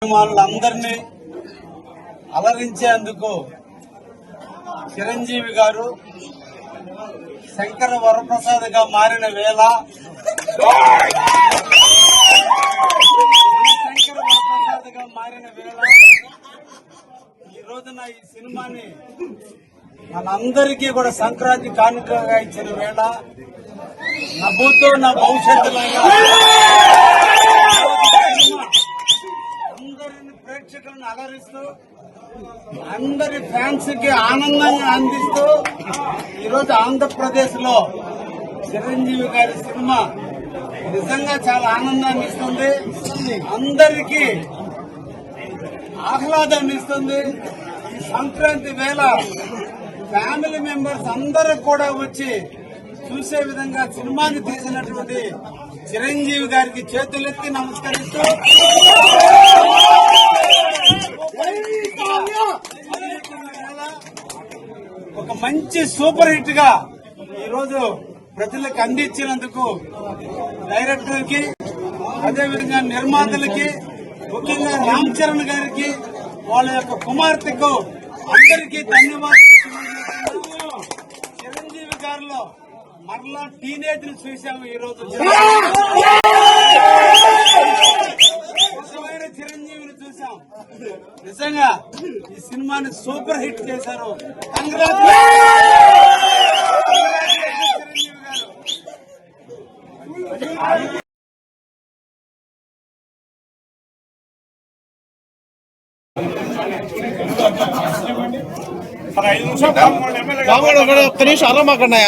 వాళ్ళందరినీ అలరించేందుకు చిరంజీవి గారు శంకర వరప్రసాద్ గా మారిన వేళ ఈ రోజున ఈ సినిమాని మనందరికీ కూడా సంక్రాంతి కానుకగా ఇచ్చిన వేళ నవ్వుతో నా భవిష్యత్తులో అందరిని ప్రేక్షకులను అలరిస్తూ అందరి ఫ్యాన్స్ కి ఆనందాన్ని అందిస్తూ ఈరోజు ఆంధ్రప్రదేశ్ లో చిరంజీవి గారి సినిమా నిజంగా చాలా ఆనందాన్ని ఇస్తుంది, అందరికీ ఆహ్లాదాన్ని ఇస్తుంది. ఈ సంక్రాంతి వేళ ఫ్యామిలీ మెంబర్స్ అందరూ కూడా వచ్చి చూసే విధంగా సినిమాని తీసినటువంటి చిరంజీవి గారికి చేతులెత్తి నమస్కరిస్తూ ఒక మంచి సూపర్ హిట్ గా ఈరోజు ప్రజలకు అందించినందుకు డైరెక్టర్ కి, అదేవిధంగా నిర్మాతలకి, ముఖ్యంగా రామ్ చరణ్ గారికి, వాళ్ళ యొక్క కుమార్తెకు అందరికీ ధన్యవాదాలు. చిరంజీవి గారిలో మరలా టీనేజ్ ని చూసాము ఈరోజు. చిరంజీవిని చూసాం. నిజంగా ఈ సినిమాని సూపర్ హిట్ చేశారు. ఒక్క నిమిషం అలా మాకన్నా